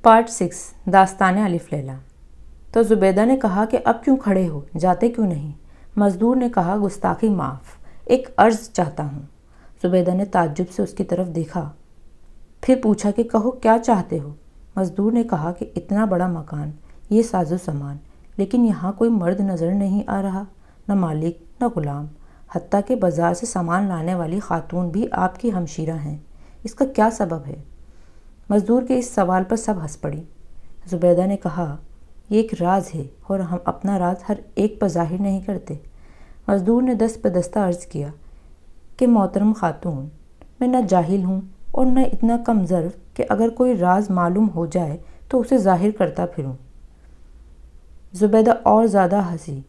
Part 6 داستان الف لیلا۔ تو زبیدہ نے کہا کہ اب کیوں کھڑے ہو، جاتے کیوں نہیں؟ مزدور نے کہا گستاخی معاف، ایک عرض چاہتا ہوں۔ زبیدہ نے تعجب سے اس کی طرف دیکھا، پھر پوچھا کہ کہو کیا چاہتے ہو؟ مزدور نے کہا کہ اتنا بڑا مکان، یہ ساز و سامان، لیکن یہاں کوئی مرد نظر نہیں آ رہا، نہ مالک نہ غلام، حتیٰ کہ بازار سے سامان لانے والی خاتون بھی آپ کی ہمشیرہ ہیں، اس کا کیا سبب ہے؟ مزدور کے اس سوال پر سب ہنس پڑی۔ زبیدہ نے کہا یہ ایک راز ہے اور ہم اپنا راز ہر ایک پر ظاہر نہیں کرتے۔ مزدور نے دست بدستہ عرض کیا کہ محترم خاتون، میں نہ جاہل ہوں اور نہ اتنا کم ظرف کہ اگر کوئی راز معلوم ہو جائے تو اسے ظاہر کرتا پھروں۔ زبیدہ اور زیادہ ہنسی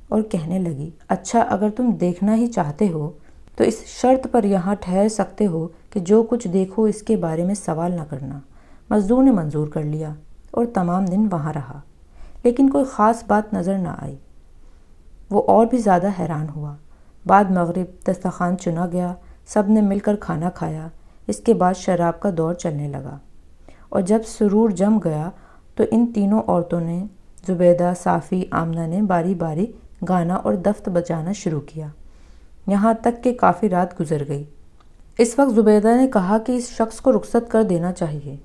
اور کہنے لگی، اچھا اگر تم دیکھنا ہی چاہتے ہو تو اس شرط پر یہاں ٹھہر سکتے ہو کہ جو کچھ دیکھو اس کے بارے میں سوال نہ کرنا۔ مزدور نے منظور کر لیا اور تمام دن وہاں رہا، لیکن کوئی خاص بات نظر نہ آئی۔ وہ اور بھی زیادہ حیران ہوا۔ بعد مغرب دسترخوان چنا گیا، سب نے مل کر کھانا کھایا، اس کے بعد شراب کا دور چلنے لگا، اور جب سرور جم گیا تو ان تینوں عورتوں نے، زبیدہ، صافی، آمنہ نے باری باری گانا اور دفت بجانا شروع کیا، یہاں تک کہ کافی رات گزر گئی۔ اس وقت زبیدہ نے کہا کہ اس شخص کو رخصت کر دینا چاہیے۔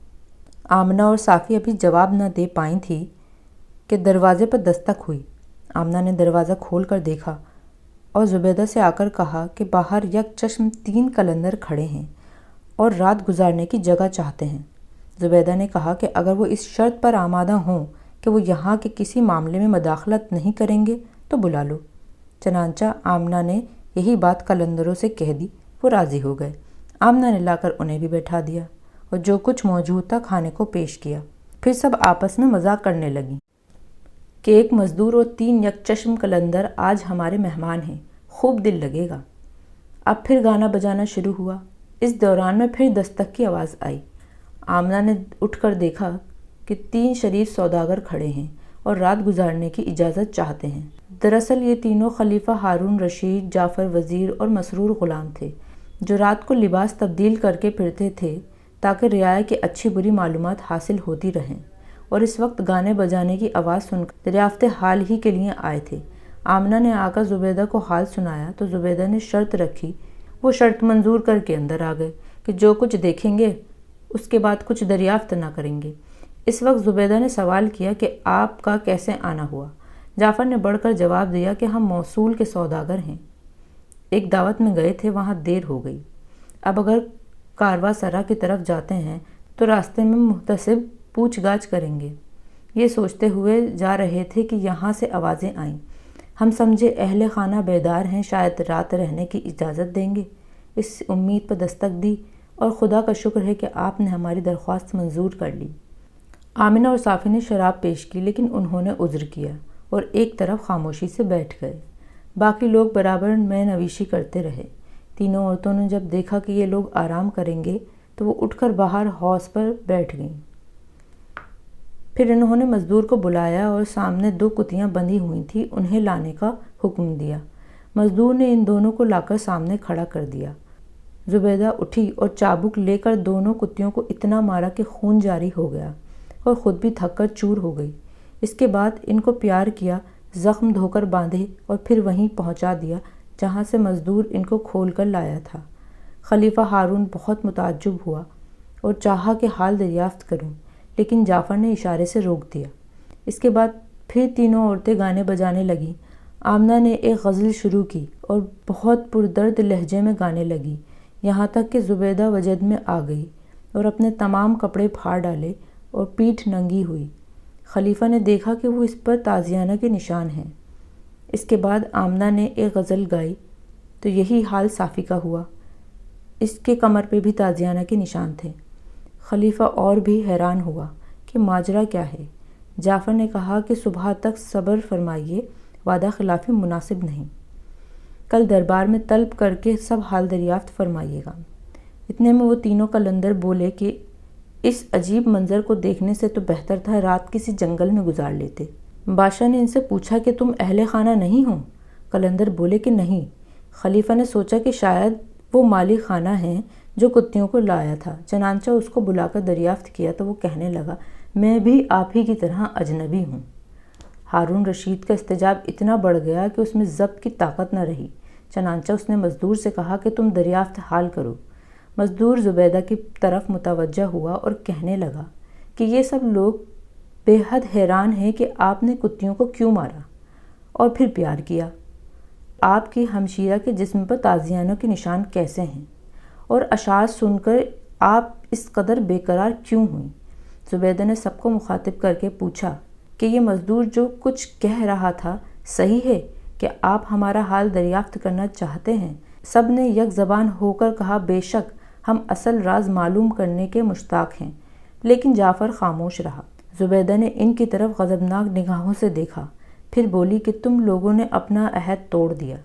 آمنہ اور صافی ابھی جواب نہ دے پائیں تھی کہ دروازے پر دستک ہوئی۔ آمنہ نے دروازہ کھول کر دیکھا اور زبیدہ سے آ کر کہا کہ باہر یک چشم 3 قلندر کھڑے ہیں اور رات گزارنے کی جگہ چاہتے ہیں۔ زبیدہ نے کہا کہ اگر وہ اس شرط پر آمادہ ہوں کہ وہ یہاں کے کسی معاملے میں مداخلت نہیں کریں گے تو بلا لو۔ چنانچہ آمنہ نے یہی بات قلندروں سے کہہ دی، وہ راضی ہو گئے۔ آمنہ نے لا کر انہیں بھی بیٹھا دیا اور جو کچھ موجود تھا کھانے کو پیش کیا۔ پھر سب آپس میں مذاق کرنے لگیں کہ ایک مزدور اور 3 یک چشم قلندر آج ہمارے مہمان ہیں، خوب دل لگے گا۔ اب پھر گانا بجانا شروع ہوا۔ اس دوران میں پھر دستک کی آواز آئی۔ آمنہ نے اٹھ کر دیکھا کہ 3 شریف سوداگر کھڑے ہیں اور رات گزارنے کی اجازت چاہتے ہیں۔ دراصل یہ تینوں خلیفہ ہارون رشید، جعفر وزیر اور مسرور غلام تھے، جو رات کو لباس تبدیل کر کے پھرتے تھے تاکہ رعایا کی اچھی بری معلومات حاصل ہوتی رہیں، اور اس وقت گانے بجانے کی آواز سن کر دریافت حال ہی کے لیے آئے تھے۔ آمنہ نے آ کر زبیدہ کو حال سنایا تو زبیدہ نے شرط رکھی۔ وہ شرط منظور کر کے اندر آ گئے کہ جو کچھ دیکھیں گے اس کے بعد کچھ دریافت نہ کریں گے۔ اس وقت زبیدہ نے سوال کیا کہ آپ کا کیسے آنا ہوا؟ جعفر نے بڑھ کر جواب دیا کہ ہم موصول کے سوداگر ہیں، ایک دعوت میں گئے تھے، وہاں دیر ہو گئی۔ اب اگر کارواں سرا کی طرف جاتے ہیں تو راستے میں محتسب پوچھ گاچھ کریں گے۔ یہ سوچتے ہوئے جا رہے تھے کہ یہاں سے آوازیں آئیں۔ ہم سمجھے اہل خانہ بیدار ہیں، شاید رات رہنے کی اجازت دیں گے۔ اس امید پر دستک دی اور خدا کا شکر ہے کہ آپ نے ہماری درخواست منظور کر لی۔ آمنہ اور صافی نے شراب پیش کی، لیکن انہوں نے عذر کیا اور ایک طرف خاموشی سے بیٹھ گئے۔ باقی لوگ برابر میں نویشی کرتے رہے۔ تینوں عورتوں نے جب دیکھا کہ یہ لوگ آرام کریں گے تو وہ اٹھ کر باہر حوض پر بیٹھ گئیں۔ پھر انہوں نے مزدور کو بلایا اور سامنے 2 کتیاں بندھی ہوئی تھیں، انہیں لانے کا حکم دیا۔ مزدور نے ان دونوں کو لا کر سامنے کھڑا کر دیا۔ زبیدہ اٹھی اور چابک لے کر دونوں کتیوں کو اتنا مارا کہ خون جاری ہو گیا اور خود بھی تھک کر چور ہو گئی۔ اس کے بعد ان کو پیار کیا، زخم دھو کر باندھے اور پھر وہیں پہنچا دیا جہاں سے مزدور ان کو کھول کر لایا تھا۔ خلیفہ ہارون بہت متعجب ہوا اور چاہا کہ حال دریافت کروں، لیکن جعفر نے اشارے سے روک دیا۔ اس کے بعد پھر تینوں عورتیں گانے بجانے لگیں۔ آمنہ نے ایک غزل شروع کی اور بہت پردرد لہجے میں گانے لگی، یہاں تک کہ زبیدہ وجد میں آ گئی اور اپنے تمام کپڑے پھاڑ ڈالے اور پیٹھ ننگی ہوئی۔ خلیفہ نے دیکھا کہ وہ اس پر تازیانہ کے نشان ہیں۔ اس کے بعد آمنہ نے ایک غزل گائی تو یہی حال صافی کا ہوا، اس کے کمر پہ بھی تازیانہ کے نشان تھے۔ خلیفہ اور بھی حیران ہوا کہ ماجرا کیا ہے۔ جعفر نے کہا کہ صبح تک صبر فرمائیے، وعدہ خلافی مناسب نہیں، کل دربار میں طلب کر کے سب حال دریافت فرمائیے گا۔ اتنے میں وہ تینوں قلندر بولے کہ اس عجیب منظر کو دیکھنے سے تو بہتر تھا رات کسی جنگل میں گزار لیتے۔ بادشاہ نے ان سے پوچھا کہ تم اہل خانہ نہیں ہو؟ قلندر بولے کہ نہیں۔ خلیفہ نے سوچا کہ شاید وہ مالی خانہ ہیں جو کتیوں کو لایا تھا۔ چنانچہ اس کو بلا کر دریافت کیا تو وہ کہنے لگا، میں بھی آپ ہی کی طرح اجنبی ہوں۔ ہارون رشید کا استعجاب اتنا بڑھ گیا کہ اس میں ضبط کی طاقت نہ رہی۔ چنانچہ اس نے مزدور سے کہا کہ تم دریافت حال کرو۔ مزدور زبیدہ کی طرف متوجہ ہوا اور کہنے لگا کہ یہ سب لوگ بے حد حیران ہیں کہ آپ نے کتیوں کو کیوں مارا اور پھر پیار کیا۔ آپ کی ہمشیرہ کے جسم پر تازیانوں کے نشان کیسے ہیں، اور اشعار سن کر آپ اس قدر بے قرار کیوں ہوئیں؟ زبیدہ نے سب کو مخاطب کر کے پوچھا کہ یہ مزدور جو کچھ کہہ رہا تھا صحیح ہے کہ آپ ہمارا حال دریافت کرنا چاہتے ہیں؟ سب نے یک زبان ہو کر کہا، بے شک ہم اصل راز معلوم کرنے کے مشتاق ہیں۔ لیکن جعفر خاموش رہا۔ زبیدہ نے ان کی طرف غضبناک نگاہوں سے دیکھا، پھر بولی کہ تم لوگوں نے اپنا عہد توڑ دیا،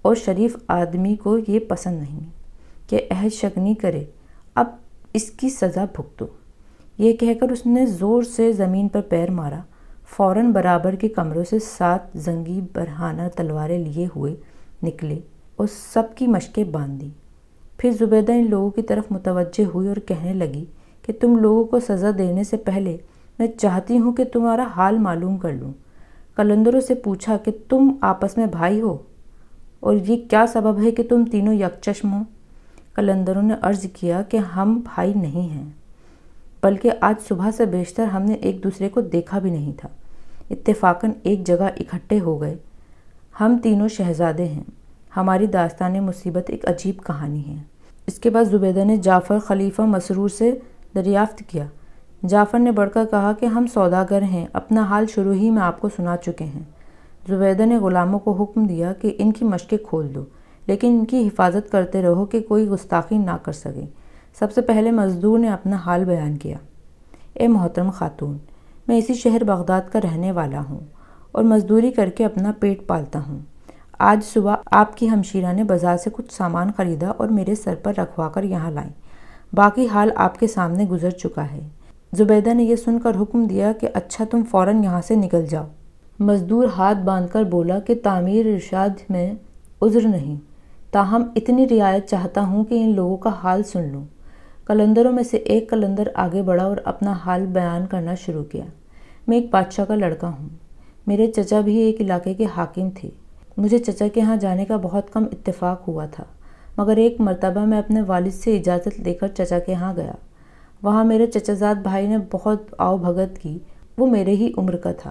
اور شریف آدمی کو یہ پسند نہیں کہ عہد شکنی کرے، اب اس کی سزا بھگتو۔ یہ کہہ کر اس نے زور سے زمین پر پیر مارا۔ فوراً برابر کے کمروں سے 7 زنگی برہنہ تلواریں لیے ہوئے نکلے اور سب کی مشقیں باندھ دیں۔ پھر زبیدہ ان لوگوں کی طرف متوجہ ہوئی اور کہنے لگی کہ تم لوگوں کو سزا دینے سے پہلے میں چاہتی ہوں کہ تمہارا حال معلوم کر لوں۔ قلندروں سے پوچھا کہ تم آپس میں بھائی ہو، اور یہ کیا سبب ہے کہ تم تینوں یکچشم ہو؟ قلندروں نے عرض کیا کہ ہم بھائی نہیں ہیں، بلکہ آج صبح سے بیشتر ہم نے ایک دوسرے کو دیکھا بھی نہیں تھا، اتفاقاً ایک جگہ اکٹھے ہو گئے۔ ہم تینوں شہزادے ہیں۔ ہماری داستان مصیبت ایک عجیب کہانی ہے۔ اس کے بعد زبیدہ نے جعفر خلیفہ مسرور سے دریافت کیا۔ جعفر نے بڑھ کر کہا کہ ہم سوداگر ہیں، اپنا حال شروع ہی میں آپ کو سنا چکے ہیں۔ زبیدہ نے غلاموں کو حکم دیا کہ ان کی مشقیں کھول دو، لیکن ان کی حفاظت کرتے رہو کہ کوئی گستاخی نہ کر سکے۔ سب سے پہلے مزدور نے اپنا حال بیان کیا۔ اے محترم خاتون، میں اسی شہر بغداد کا رہنے والا ہوں اور مزدوری کر کے اپنا پیٹ پالتا ہوں۔ آج صبح آپ کی ہمشیرہ نے بازار سے کچھ سامان خریدا اور میرے سر پر رکھوا کر یہاں لائیں۔ باقی حال آپ کے سامنے گزر چکا ہے۔ زبیدہ نے یہ سن کر حکم دیا کہ اچھا تم فوراً یہاں سے نکل جاؤ۔ مزدور ہاتھ باندھ کر بولا کہ تعمیر ارشاد میں عذر نہیں، تاہم اتنی رعایت چاہتا ہوں کہ ان لوگوں کا حال سن لوں۔ قلندروں میں سے ایک قلندر آگے بڑھا اور اپنا حال بیان کرنا شروع کیا۔ میں ایک بادشاہ کا لڑکا ہوں۔ میرے چچا بھی ایک علاقے کے حاکم تھے۔ مجھے چچا کے ہاں جانے کا بہت کم اتفاق ہوا تھا، مگر ایک مرتبہ میں اپنے والد سے اجازت لے کر چچا کے ہاں گیا۔ وہاں میرے چچا زاد بھائی نے بہت آؤ بھگت کی، وہ میرے ہی عمر کا تھا،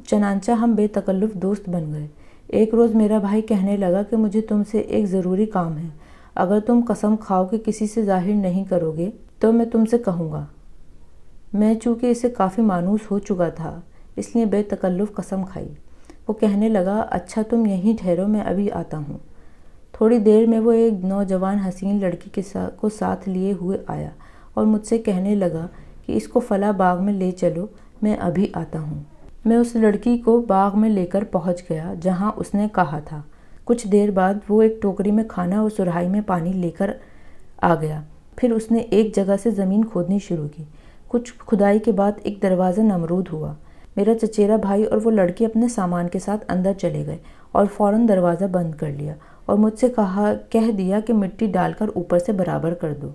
چنانچہ ہم بے تکلف دوست بن گئے۔ ایک روز میرا بھائی کہنے لگا کہ مجھے تم سے ایک ضروری کام ہے، اگر تم قسم کھاؤ کہ کسی سے ظاہر نہیں کرو گے تو میں تم سے کہوں گا۔ میں چونکہ اسے کافی مانوس ہو چکا تھا، اس لیے بے تکلف قسم کھائی۔ وہ کہنے لگا، اچھا تم یہیں ٹھہرو، میں ابھی آتا ہوں۔ تھوڑی دیر میں وہ ایک نوجوان حسین لڑکی کو ساتھ لیے ہوئے آیا اور مجھ سے کہنے لگا کہ اس کو فلاں باغ میں لے چلو، میں ابھی آتا ہوں۔ میں اس لڑکی کو باغ میں لے کر پہنچ گیا جہاں اس نے کہا تھا۔ کچھ دیر بعد وہ ایک ٹوکری میں کھانا اور سراہی میں پانی لے کر آ گیا۔ پھر اس نے ایک جگہ سے زمین کھودنی شروع کی۔ کچھ کھدائی کے بعد ایک دروازہ نمرود ہوا۔ میرا چچیرا بھائی اور وہ لڑکی اپنے سامان کے ساتھ اندر چلے گئے اور فوراً دروازہ بند کر لیا اور مجھ سے کہہ دیا کہ مٹی ڈال کر اوپر سے برابر کر دو۔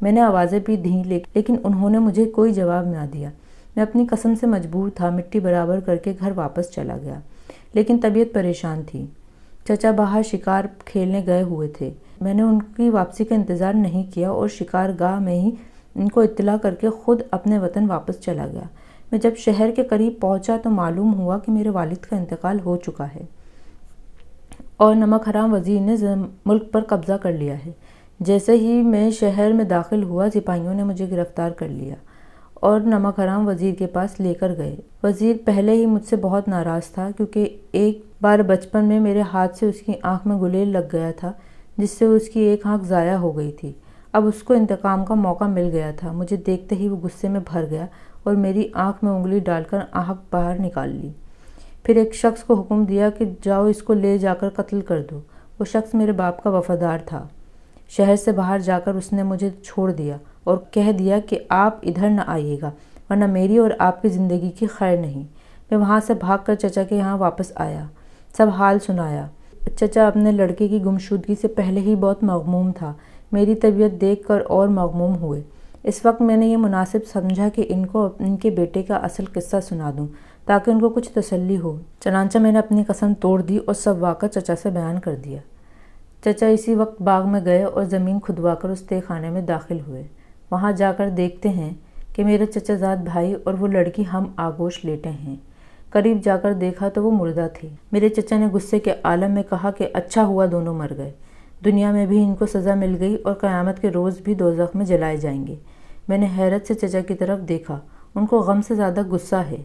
میں نے آوازیں بھی دیں لیکن انہوں نے مجھے کوئی جواب نہ دیا۔ میں اپنی قسم سے مجبور تھا، مٹی برابر کر کے گھر واپس چلا گیا، لیکن طبیعت پریشان تھی۔ چچا باہر شکار کھیلنے گئے ہوئے تھے۔ میں نے ان کی واپسی کا انتظار نہیں کیا اور شکار گاہ میں ہی ان کو اطلاع کر کے خود اپنے وطن واپس چلا گیا۔ میں جب شہر کے قریب پہنچا تو معلوم ہوا کہ میرے والد کا انتقال ہو چکا ہے اور نمک حرام وزیر نے ملک پر قبضہ کر لیا ہے۔ جیسے ہی میں شہر میں داخل ہوا، سپاہیوں نے مجھے گرفتار کر لیا اور نمک حرام وزیر کے پاس لے کر گئے۔ وزیر پہلے ہی مجھ سے بہت ناراض تھا، کیونکہ ایک بار بچپن میں میرے ہاتھ سے اس کی آنکھ میں گلیل لگ گیا تھا، جس سے اس کی ایک آنکھ ضائع ہو گئی تھی۔ اب اس کو انتقام کا موقع مل گیا تھا۔ مجھے دیکھتے ہی وہ غصے میں بھر گیا اور میری آنکھ میں انگلی ڈال کر آنکھ باہر نکال لی۔ پھر ایک شخص کو حکم دیا کہ جاؤ اس کو لے جا کر قتل کر دو۔ وہ شخص میرے باپ کا وفادار تھا۔ شہر سے باہر جا کر اس نے مجھے چھوڑ دیا اور کہہ دیا کہ آپ ادھر نہ آئیے گا، ورنہ میری اور آپ کی زندگی کی خیر نہیں۔ میں وہاں سے بھاگ کر چچا کے یہاں واپس آیا، سب حال سنایا۔ چچا اپنے لڑکے کی گمشدگی سے پہلے ہی بہت مغموم تھا میری طبیعت دیکھ کر اور مغموم ہوئے۔ اس وقت میں نے یہ مناسب سمجھا کہ ان کو ان کے بیٹے کا اصل قصہ سنا دوں تاکہ ان کو کچھ تسلی ہو۔ چنانچہ میں نے اپنی قسم توڑ دی اور سب واقعہ چچا سے بیان کر دیا۔ چچا اسی وقت باغ میں گئے اور زمین کھدوا کر اس تہہ خانے میں داخل ہوئے۔ وہاں جا کر دیکھتے ہیں کہ میرے چچا زاد بھائی اور وہ لڑکی ہم آگوش لیٹے ہیں۔ قریب جا کر دیکھا تو وہ مردہ تھی۔ میرے چچا نے غصے کے عالم میں کہا کہ اچھا ہوا دونوں مر گئے، دنیا میں بھی ان کو سزا مل گئی اور قیامت کے روز بھی دوزخ میں جلائے جائیں گے۔ میں نے حیرت سے چچا کی طرف دیکھا، ان کو غم سے زیادہ غصہ ہے۔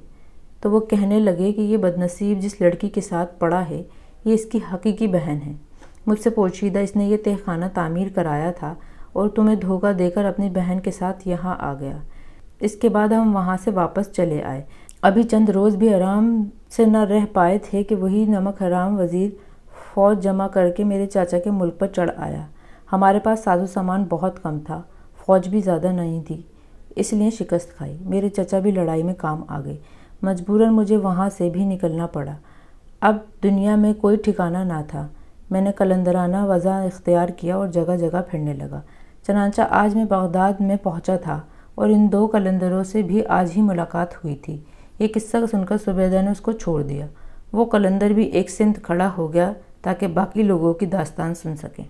تو وہ کہنے لگے کہ یہ بدنصیب جس لڑکی کے ساتھ پڑا ہے یہ اس کی حقیقی بہن ہے۔ مجھ سے پوشیدہ اس نے یہ تہہ خانہ تعمیر کرایا تھا اور تمہیں دھوکہ دے کر اپنی بہن کے ساتھ یہاں آ گیا۔ اس کے بعد ہم وہاں سے واپس چلے آئے۔ ابھی چند روز بھی آرام سے نہ رہ پائے تھے کہ وہی نمک حرام وزیر فوج جمع کر کے میرے چاچا کے ملک پر چڑھ آیا۔ ہمارے پاس ساز و سامان بہت کم تھا، فوج بھی زیادہ نہیں تھی، اس لیے شکست کھائی۔ میرے چچا بھی لڑائی میں کام آ گئے۔ مجبوراً مجھے وہاں سے بھی نکلنا پڑا۔ اب دنیا میں کوئی ٹھکانہ نہ تھا۔ میں نے قلندرانہ وضع اختیار کیا اور جگہ جگہ پھرنے لگا۔ چنانچہ آج میں بغداد میں پہنچا تھا اور ان دو قلندروں سے بھی آج ہی ملاقات ہوئی تھی۔ یہ قصہ سن کر زبیدہ نے اس کو چھوڑ دیا۔ وہ قلندر بھی ایک سمت کھڑا ہو گیا تاکہ باقی لوگوں کی داستان سن سکیں۔